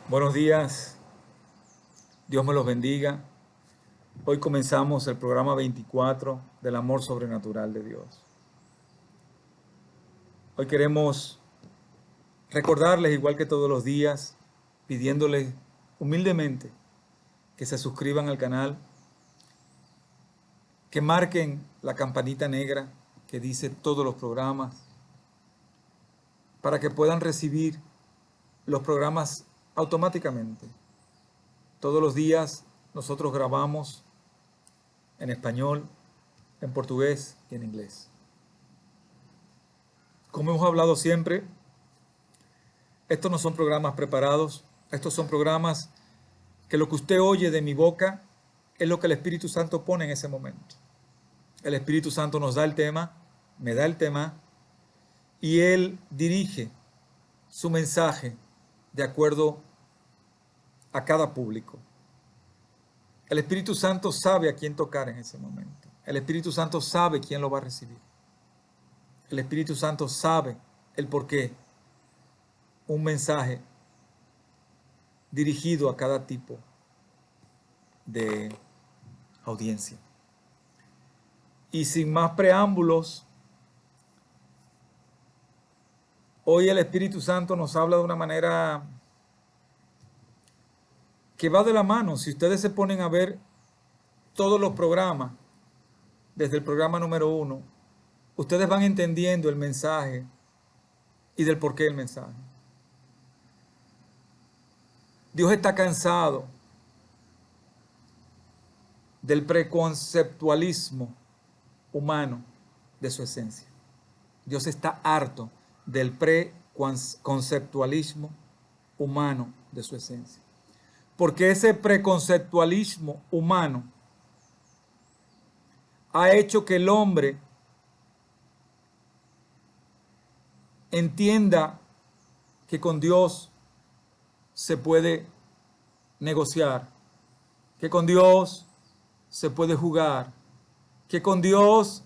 Buenos días, Dios me los bendiga. Hoy comenzamos el programa 24 del amor sobrenatural de Dios. Hoy queremos recordarles, igual que todos los días, pidiéndoles humildemente que se suscriban al canal, que marquen la campanita negra que dice todos los programas, para que puedan recibir los programas automáticamente. Todos los días nosotros grabamos en español, en portugués y en inglés. Como hemos hablado siempre, estos no son programas preparados, estos son programas que lo que usted oye de mi boca es lo que el Espíritu Santo pone en ese momento. El Espíritu Santo nos da el tema, me da el tema, y Él dirige su mensaje de acuerdo a cada público. El Espíritu Santo sabe a quién tocar en ese momento. El Espíritu Santo sabe quién lo va a recibir. El Espíritu Santo sabe el porqué. Un mensaje dirigido a cada tipo de audiencia. Y sin más preámbulos, hoy el Espíritu Santo nos habla de una manera que va de la mano. Si ustedes se ponen a ver todos los programas, desde el programa número 1, ustedes van entendiendo el mensaje y del porqué del mensaje. Dios está cansado del preconceptualismo humano de su esencia. Dios está harto del preconceptualismo humano de su esencia. Porque ese preconceptualismo humano ha hecho que el hombre entienda que con Dios se puede negociar, que con Dios se puede jugar, que con Dios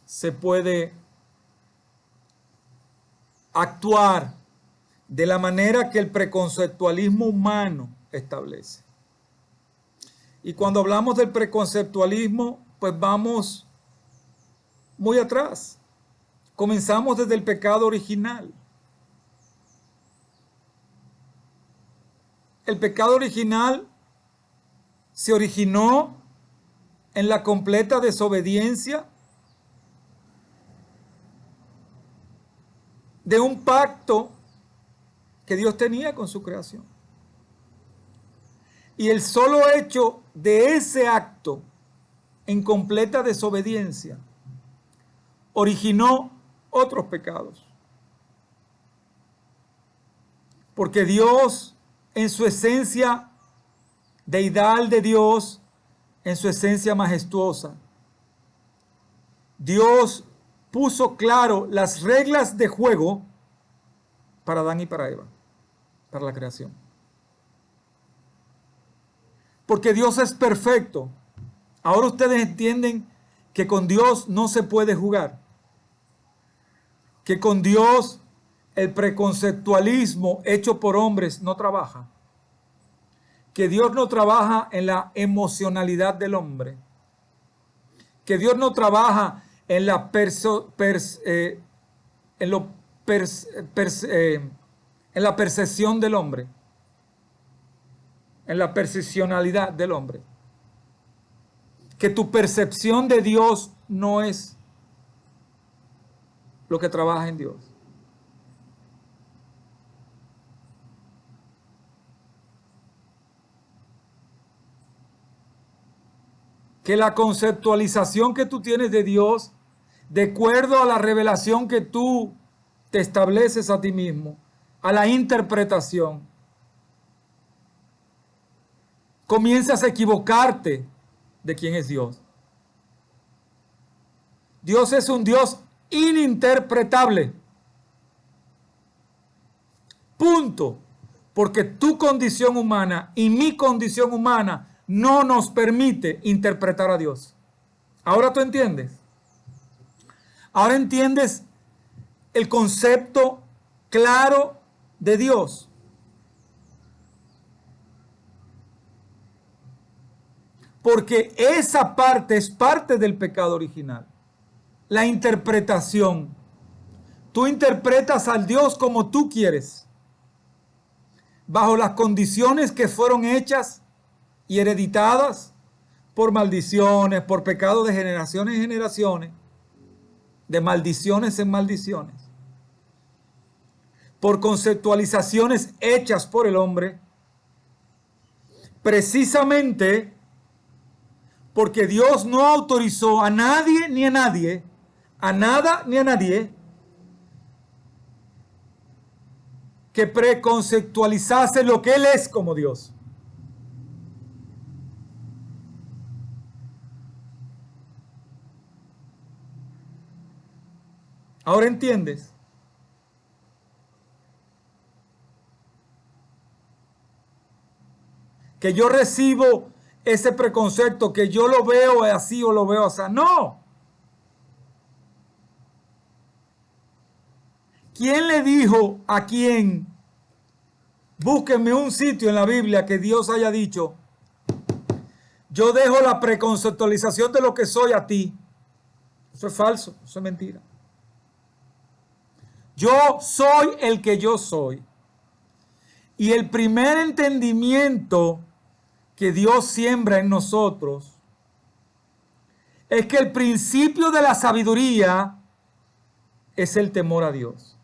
se puede actuar de la manera que el preconceptualismo humano establece. Y cuando hablamos del preconceptualismo, pues vamos muy atrás. Comenzamos desde el pecado original. El pecado original se originó en la completa desobediencia de un pacto que Dios tenía con su creación. Y el solo hecho de ese acto en completa desobediencia originó otros pecados. Porque Dios, en su esencia deidad de Dios, en su esencia majestuosa, Dios puso claro las reglas de juego para Adán y para Eva, para la creación. Porque Dios es perfecto. Ahora ustedes entienden que con Dios no se puede jugar. Que con Dios el preconceptualismo hecho por hombres no trabaja. Que Dios no trabaja en la emocionalidad del hombre. Que Dios no trabaja en la en la percepción del hombre, en la percepcionalidad del hombre. Que tu percepción de Dios no es lo que trabaja en Dios. Que la conceptualización que tú tienes de Dios, de acuerdo a la revelación que tú te estableces a ti mismo, a la interpretación, comienzas a equivocarte de quién es Dios. Dios es un Dios ininterpretable. Punto. Porque tu condición humana y mi condición humana no nos permite interpretar a Dios. ¿Ahora tú entiendes? Ahora entiendes el concepto claro de Dios. porque esa parte es parte del pecado original. La interpretación. Tú interpretas al Dios como tú quieres, bajo las condiciones que fueron hechas y hereditadas por maldiciones, por pecados de generaciones en generaciones, de maldiciones en maldiciones, por conceptualizaciones hechas por el hombre, precisamente porque Dios no autorizó a nadie ni a nadie, a nada ni a nadie, que preconceptualizase lo que Él es como Dios. ¿Ahora entiendes? Que yo recibo ese preconcepto, que yo lo veo así o lo veo así. ¡No! ¿Quién le dijo a quién? Búsquenme un sitio en la Biblia que Dios haya dicho: yo dejo la preconceptualización de lo que soy a ti. Eso es falso, eso es mentira. Yo soy el que yo soy. Y el primer entendimiento que Dios siembra en nosotros es que el principio de la sabiduría es el temor a Dios.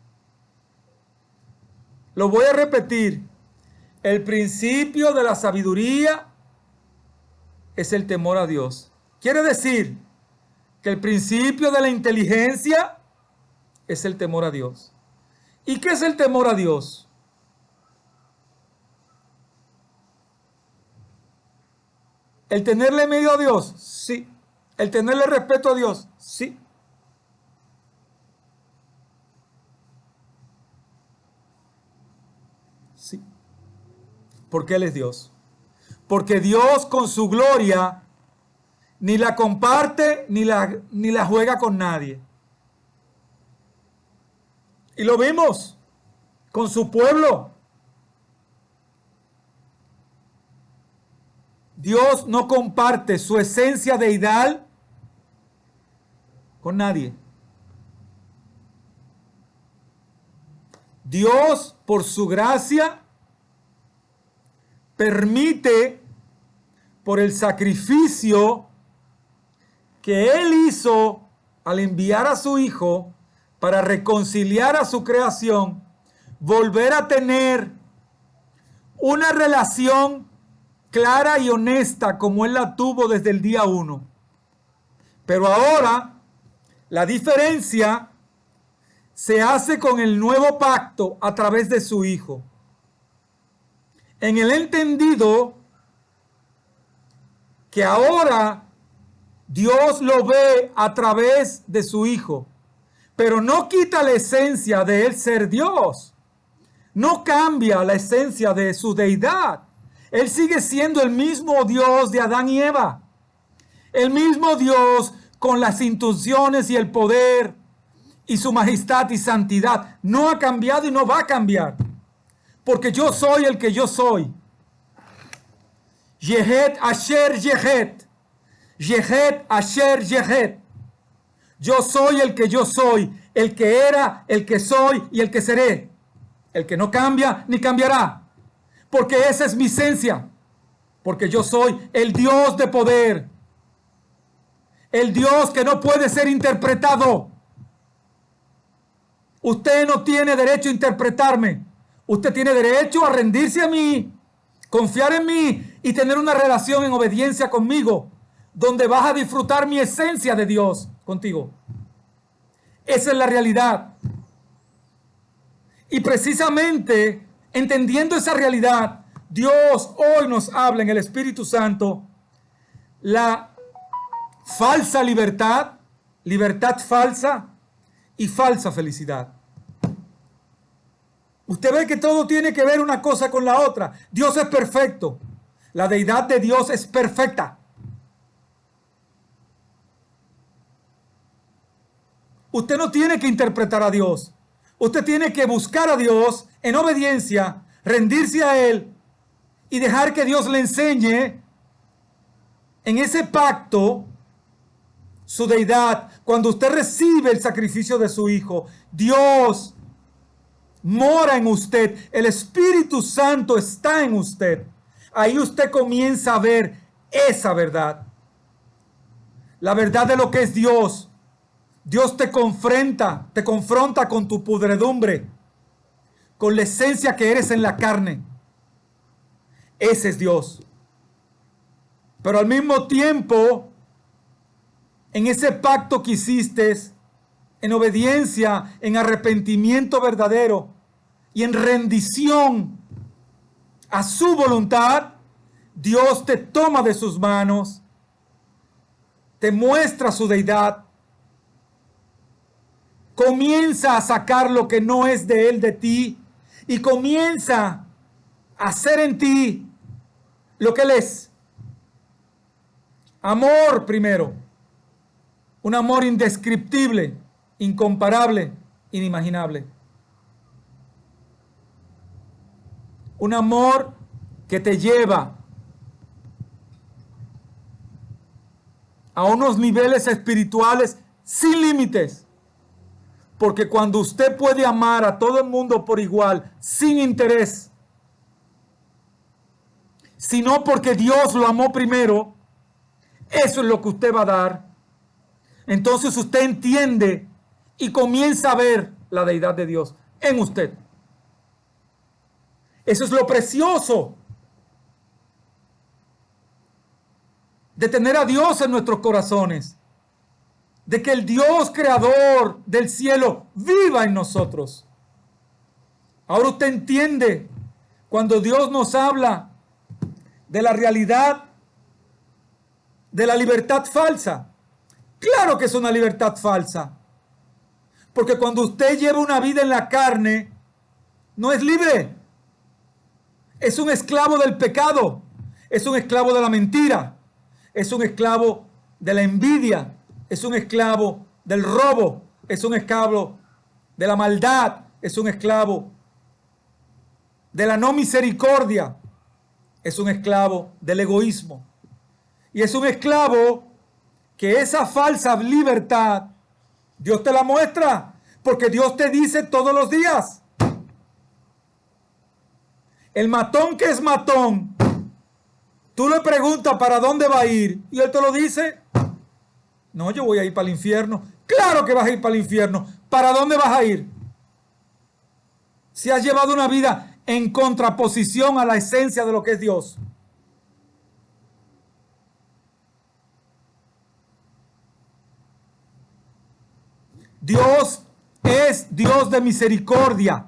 Lo voy a repetir. El principio de la sabiduría es el temor a Dios. Quiere decir que el principio de la inteligencia es el temor a Dios. ¿Y qué es el temor a Dios? ¿El tenerle miedo a Dios? Sí. ¿El tenerle respeto a Dios? Sí. Sí. Porque Él es Dios. Porque Dios con su gloria ni la comparte ni la juega con nadie. Y lo vimos con su pueblo. Dios no comparte su esencia deidad con nadie. Dios, por su gracia, permite, por el sacrificio que Él hizo al enviar a su Hijo para reconciliar a su creación, volver a tener una relación clara y honesta como Él la tuvo desde el día 1. Pero ahora la diferencia se hace con el nuevo pacto a través de su Hijo. En el entendido que ahora Dios lo ve a través de su Hijo, pero no quita la esencia de Él ser Dios. No cambia la esencia de su deidad. Él sigue siendo el mismo Dios de Adán y Eva. El mismo Dios con las intenciones y el poder y su majestad y santidad. No ha cambiado y no va a cambiar. Porque yo soy el que yo soy. Yehet Asher Yehet. Yehet Asher Yehet. Yo soy el que yo soy. El que era, el que soy y el que seré. El que no cambia ni cambiará. Porque esa es mi esencia. Porque yo soy el Dios de poder. El Dios que no puede ser interpretado. Usted no tiene derecho a interpretarme. Usted tiene derecho a rendirse a mí, confiar en mí y tener una relación en obediencia conmigo, donde vas a disfrutar mi esencia de Dios contigo. Esa es la realidad. Y precisamente entendiendo esa realidad, Dios hoy nos habla en el Espíritu Santo la falsa libertad, libertad falsa y falsa felicidad. Usted ve que todo tiene que ver una cosa con la otra. Dios es perfecto. La deidad de Dios es perfecta. Usted no tiene que interpretar a Dios. Usted tiene que buscar a Dios en obediencia, rendirse a Él y dejar que Dios le enseñe En ese pacto, su deidad, cuando usted recibe el sacrificio de su Hijo, Dios mora en usted, el Espíritu Santo está en usted. Ahí usted comienza a ver esa verdad. La verdad de lo que es Dios. Dios te confronta con tu pudredumbre, con la esencia que eres en la carne. Ese es Dios. Pero al mismo tiempo, en ese pacto que hiciste, en obediencia, en arrepentimiento verdadero y en rendición a su voluntad, Dios te toma de sus manos, te muestra su deidad, comienza a sacar lo que no es de Él de ti y comienza a hacer en ti lo que Él es. Amor primero, un amor indescriptible, incomparable, inimaginable. Un amor que te lleva a unos niveles espirituales sin límites. Porque cuando usted puede amar a todo el mundo por igual, sin interés, sino porque Dios lo amó primero, eso es lo que usted va a dar. Entonces usted entiende y comienza a ver la deidad de Dios en usted. Eso es lo precioso de tener a Dios en nuestros corazones, de que el Dios creador del cielo viva en nosotros. Ahora usted entiende cuando Dios nos habla de la realidad de la libertad falsa. Claro que es una libertad falsa, porque cuando usted lleva una vida en la carne, no es libre. Es un esclavo del pecado, es un esclavo de la mentira, es un esclavo de la envidia, es un esclavo del robo, es un esclavo de la maldad, es un esclavo de la no misericordia, es un esclavo del egoísmo. Y es un esclavo que esa falsa libertad, Dios te la muestra, porque Dios te dice todos los días. El matón que es matón, tú le preguntas para dónde va a ir y él te lo dice. No, yo voy a ir para el infierno. Claro que vas a ir para el infierno. ¿Para dónde vas a ir? Si has llevado una vida en contraposición a la esencia de lo que es Dios. Dios es Dios de misericordia.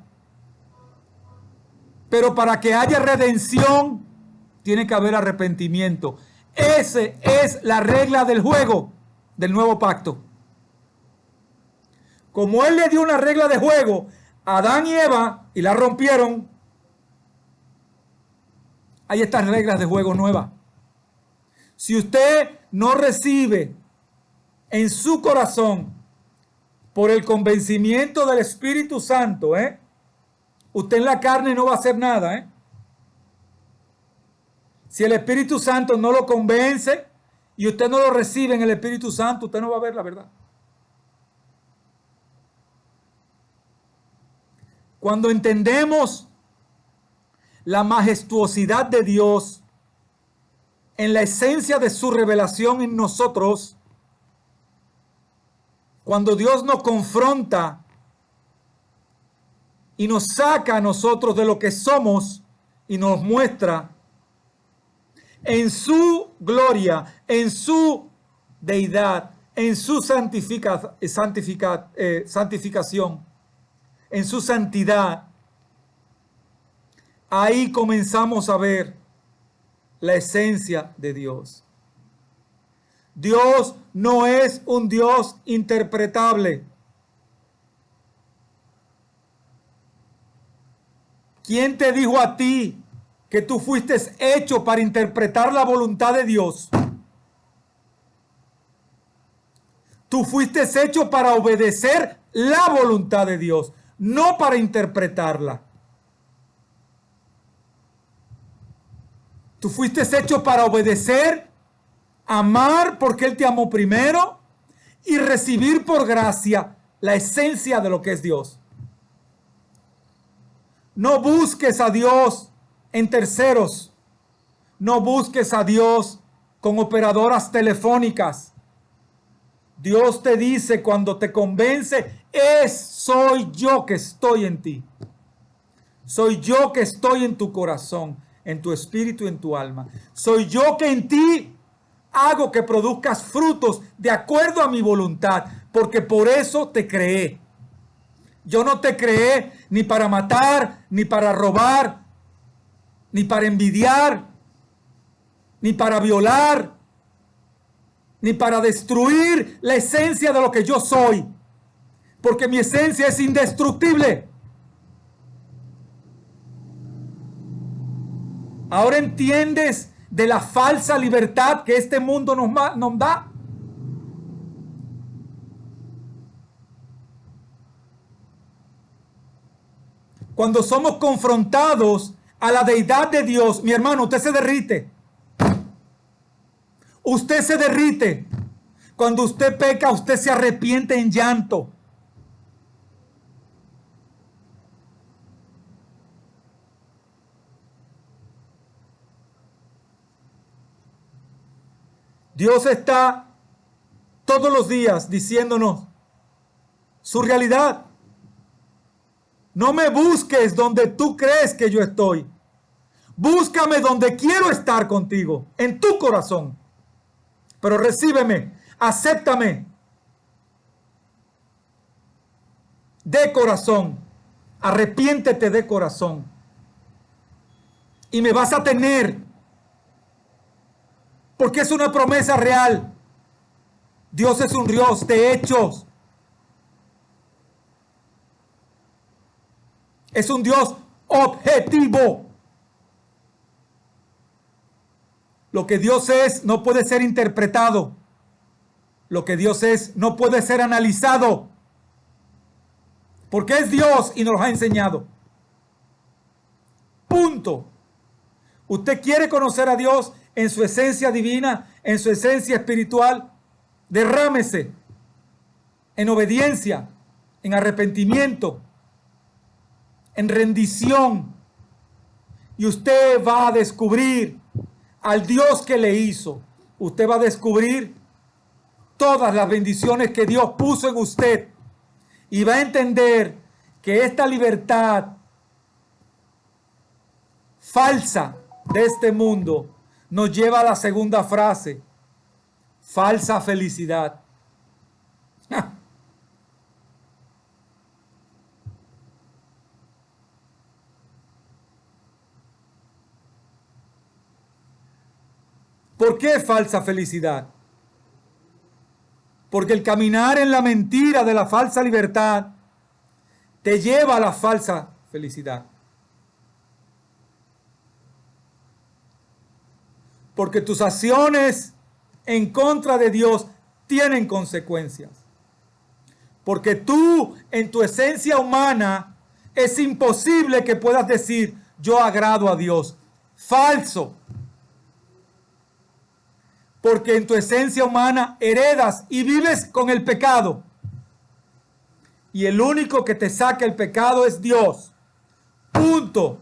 Pero para que haya redención, tiene que haber arrepentimiento. Esa es la regla del juego del nuevo pacto. Como Él le dio una regla de juego a Adán y Eva y la rompieron, hay estas reglas de juego nuevas. Si usted no recibe en su corazón por el convencimiento del Espíritu Santo, usted en la carne no va a hacer nada, Si el Espíritu Santo no lo convence y usted no lo recibe en el Espíritu Santo, usted no va a ver la verdad. Cuando entendemos la majestuosidad de Dios en la esencia de su revelación en nosotros, cuando Dios nos confronta y nos saca a nosotros de lo que somos y nos muestra en su gloria, en su deidad, en su santificación, en su santidad, ahí comenzamos a ver la esencia de Dios. Dios no es un Dios interpretable. ¿Quién te dijo a ti que tú fuiste hecho para interpretar la voluntad de Dios? Tú fuiste hecho para obedecer la voluntad de Dios, no para interpretarla. Tú fuiste hecho para obedecer Amar porque Él te amó primero y recibir por gracia la esencia de lo que es Dios. No busques a Dios en terceros. No busques a Dios con operadoras telefónicas. Dios te dice cuando te convence, soy yo que estoy en ti. Soy yo que estoy en tu corazón, en tu espíritu y en tu alma. Soy yo que en ti hago que produzcas frutos de acuerdo a mi voluntad, porque por eso te creé. Yo no te creé ni para matar, ni para robar, ni para envidiar, ni para violar, ni para destruir la esencia de lo que yo soy, porque mi esencia es indestructible. Ahora entiendes de la falsa libertad que este mundo nos da. Cuando somos confrontados a la deidad de Dios, mi hermano, usted se derrite. Usted se derrite. Cuando usted peca, usted se arrepiente en llanto. Dios está todos los días diciéndonos su realidad. No me busques donde tú crees que yo estoy. Búscame donde quiero estar contigo, en tu corazón. Pero recíbeme, acéptame de corazón. Arrepiéntete de corazón. Y me vas a tener. Porque es una promesa real. Dios es un Dios de hechos. Es un Dios objetivo. Lo que Dios es no puede ser interpretado. Lo que Dios es no puede ser analizado. Porque es Dios y nos lo ha enseñado. Punto. Usted quiere conocer a Dios en su esencia divina, en su esencia espiritual. Derrámese en obediencia, en arrepentimiento, en rendición. Y usted va a descubrir al Dios que le hizo. Usted va a descubrir todas las bendiciones que Dios puso en usted. Y va a entender que esta libertad falsa de este mundo nos lleva a la segunda frase. Falsa felicidad. ¿Por qué falsa felicidad? Porque el caminar en la mentira de la falsa libertad te lleva a la falsa felicidad. Porque tus acciones en contra de Dios tienen consecuencias. Porque tú, en tu esencia humana, es imposible que puedas decir, yo agrado a Dios. Falso. Porque en tu esencia humana heredas y vives con el pecado. Y el único que te saca el pecado es Dios. Punto.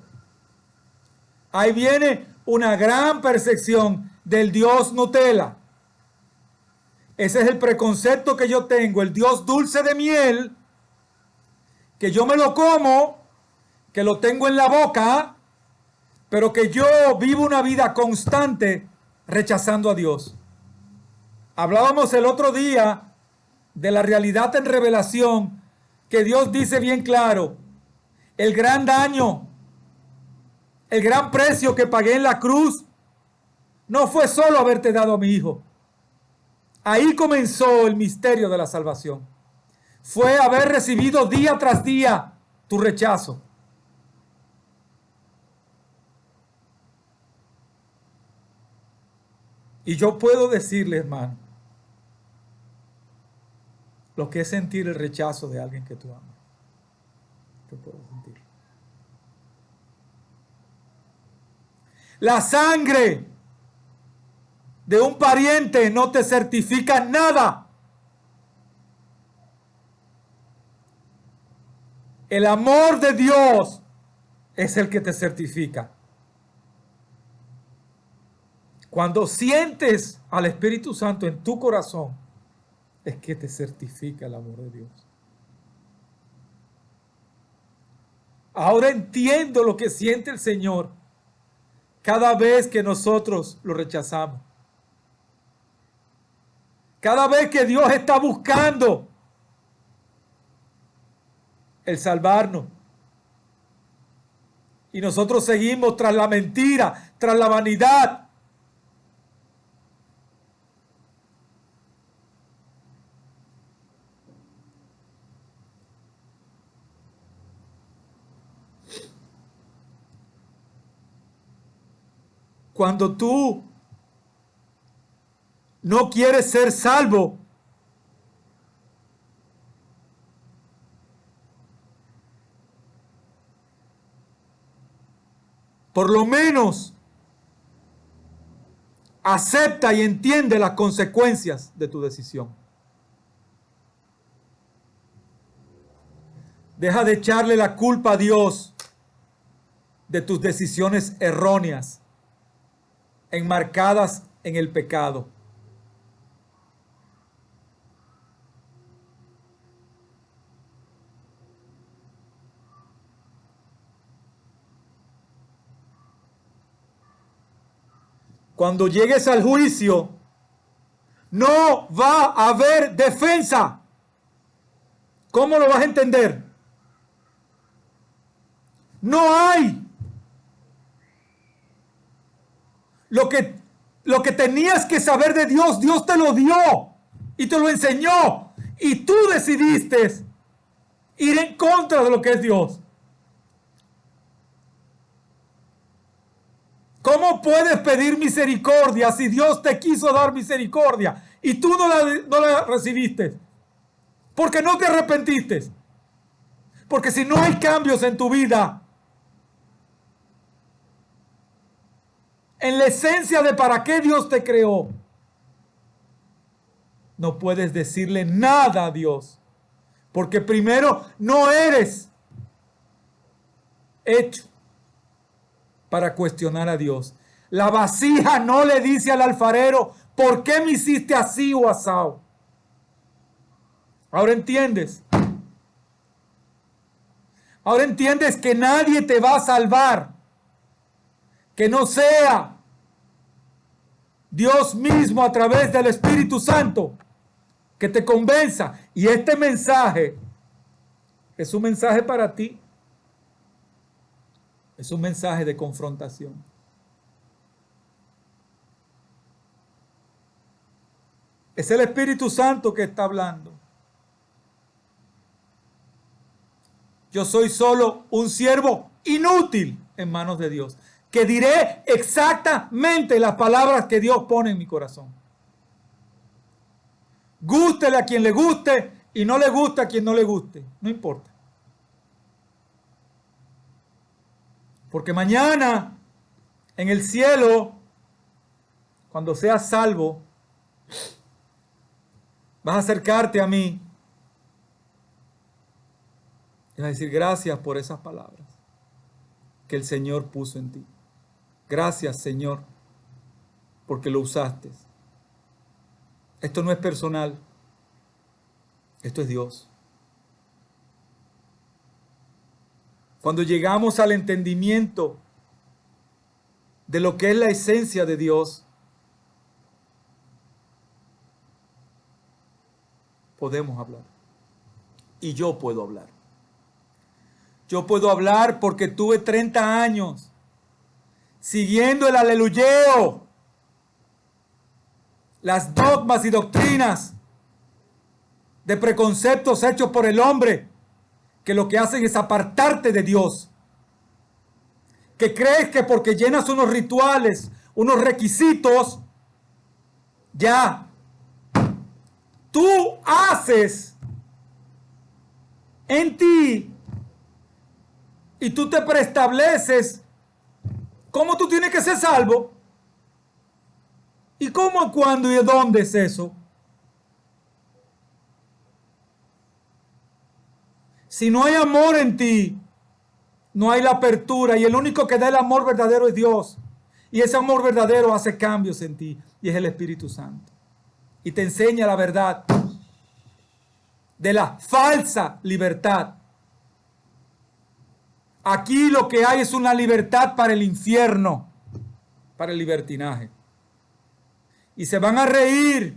Ahí viene una gran percepción del Dios Nutella. Ese es el preconcepto que yo tengo, el Dios dulce de miel, que yo me lo como, que lo tengo en la boca, pero que yo vivo una vida constante rechazando a Dios. Hablábamos el otro día de la realidad en revelación, que Dios dice bien claro, el gran daño, el gran precio que pagué en la cruz, no fue solo haberte dado a mi hijo. Ahí comenzó el misterio de la salvación. Fue haber recibido día tras día tu rechazo. Y yo puedo decirle, hermano, lo que es sentir el rechazo de alguien que tú amas. Yo puedo sentirlo. La sangre de un pariente no te certifica nada. El amor de Dios es el que te certifica. Cuando sientes al Espíritu Santo en tu corazón, es que te certifica el amor de Dios. Ahora entiendo lo que siente el Señor cada vez que nosotros lo rechazamos. Cada vez que Dios está buscando el salvarnos. Y nosotros seguimos tras la mentira, tras la vanidad. Cuando tú no quieres ser salvo, por lo menos acepta y entiende las consecuencias de tu decisión. Deja de echarle la culpa a Dios de tus decisiones erróneas, enmarcadas en el pecado. Cuando llegues al juicio, no va a haber defensa. ¿Cómo lo vas a entender? No hay. Lo que tenías que saber de Dios, Dios te lo dio y te lo enseñó. Y tú decidiste ir en contra de lo que es Dios. ¿Cómo puedes pedir misericordia si Dios te quiso dar misericordia y tú no la recibiste? Porque no te arrepentiste. Porque si no hay cambios en tu vida, en la esencia de para qué Dios te creó, no puedes decirle nada a Dios. Porque primero no eres hecho para cuestionar a Dios. La vasija no le dice al alfarero, ¿por qué me hiciste así o asado? Ahora entiendes. Ahora entiendes que nadie te va a salvar que no sea Dios mismo a través del Espíritu Santo que te convenza. Y este mensaje es un mensaje para ti. Es un mensaje de confrontación. Es el Espíritu Santo que está hablando. Yo soy solo un siervo inútil en manos de Dios, que diré exactamente las palabras que Dios pone en mi corazón. Gústele a quien le guste y no le guste a quien no le guste. No importa. Porque mañana en el cielo, cuando seas salvo, vas a acercarte a mí y vas a decir gracias por esas palabras que el Señor puso en ti. Gracias, Señor, porque lo usaste. Esto no es personal. Esto es Dios. Cuando llegamos al entendimiento de lo que es la esencia de Dios, podemos hablar. Y yo puedo hablar. Yo puedo hablar porque tuve 30 años siguiendo el aleluyeo, las dogmas y doctrinas de preconceptos hechos por el hombre, que lo que hacen es apartarte de Dios. Que crees que porque llenas unos rituales, unos requisitos, ya tú haces en ti y tú te preestableces cómo tú tienes que ser salvo. ¿Y cómo, cuándo y dónde es eso? Si no hay amor en ti, no hay la apertura, y el único que da el amor verdadero es Dios. Y ese amor verdadero hace cambios en ti, y es el Espíritu Santo. Y te enseña la verdad de la falsa libertad. Aquí lo que hay es una libertad para el infierno, para el libertinaje. Y se van a reír,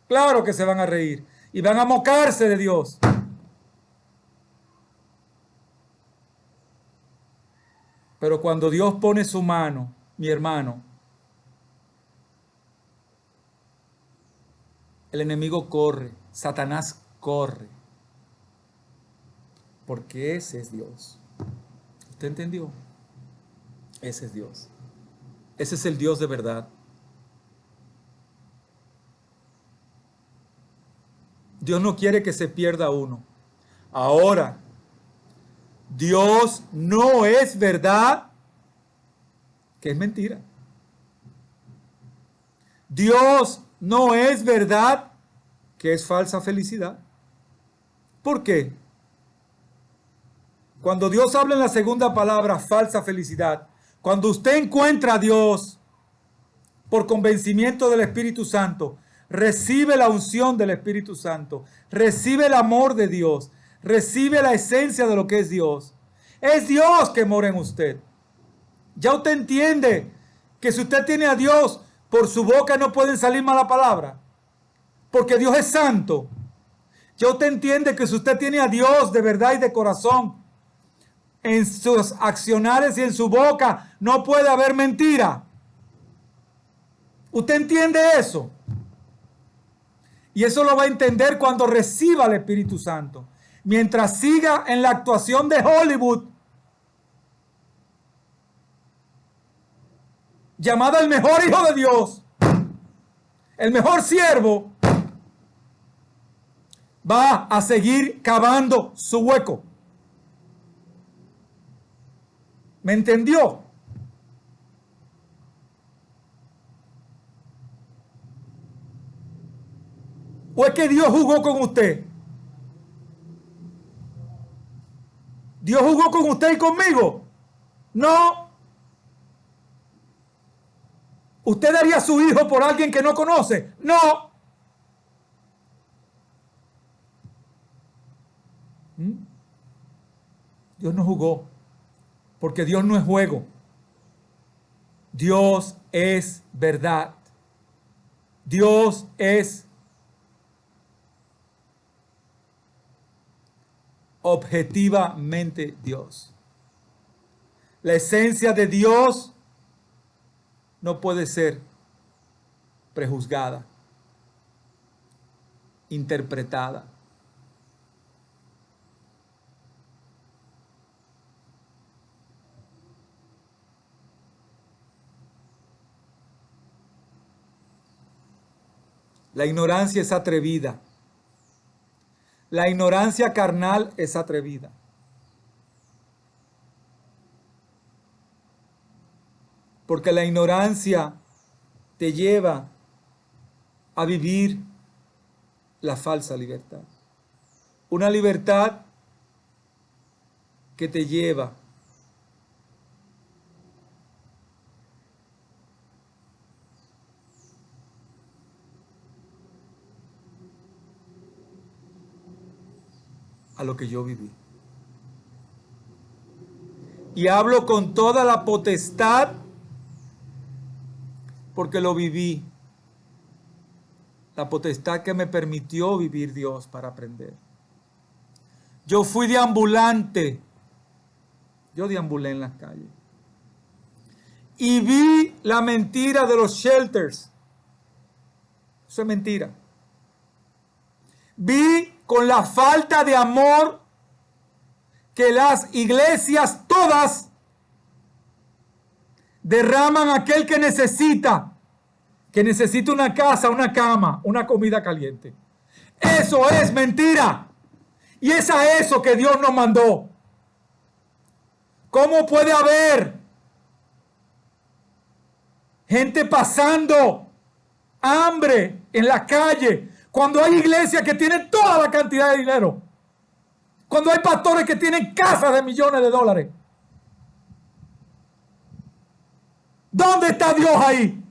claro que se van a reír, y van a mocarse de Dios. Pero cuando Dios pone su mano, mi hermano, el enemigo corre, Satanás corre, porque ese es Dios. ¿Usted entendió? Ese es Dios. Ese es el Dios de verdad. Dios no quiere que se pierda uno. Ahora, Dios no es verdad, que es mentira. Dios no es verdad, que es falsa felicidad. ¿Por qué? Cuando Dios habla en la segunda palabra, falsa felicidad, cuando usted encuentra a Dios por convencimiento del Espíritu Santo, recibe la unción del Espíritu Santo, recibe el amor de Dios, recibe la esencia de lo que es Dios. Es Dios que mora en usted. Ya usted entiende que si usted tiene a Dios, por su boca no pueden salir malas palabras, porque Dios es santo. Ya usted entiende que si usted tiene a Dios de verdad y de corazón, en sus accionales y en su boca no puede haber mentira. ¿Usted entiende eso? Y eso lo va a entender cuando reciba el Espíritu Santo. Mientras siga en la actuación de Hollywood, llamada el mejor hijo de Dios, el mejor siervo, va a seguir cavando su hueco. ¿Me entendió? ¿O es que Dios jugó con usted? ¿Dios jugó con usted y conmigo? No. ¿Usted daría a su hijo por alguien que no conoce? No. Dios no jugó, porque Dios no es juego. Dios es verdad. Dios es objetivamente Dios. La esencia de Dios no puede ser prejuzgada, interpretada. La ignorancia es atrevida. La ignorancia carnal es atrevida. Porque la ignorancia te lleva a vivir la falsa libertad. Una libertad que te lleva a lo que yo viví. Y hablo con toda la potestad porque lo viví. La potestad que me permitió vivir Dios para aprender. Yo fui deambulante. Yo deambulé en las calles. Y vi la mentira de los shelters. Eso es mentira. Vi con la falta de amor que las iglesias todas derraman a aquel que necesita una casa, una cama, una comida caliente. Eso es mentira. Y es a eso que Dios nos mandó. ¿Cómo puede haber gente pasando hambre en la calle, cuando hay iglesias que tienen toda la cantidad de dinero, cuando hay pastores que tienen casas de millones de dólares. ¿Dónde está Dios ahí?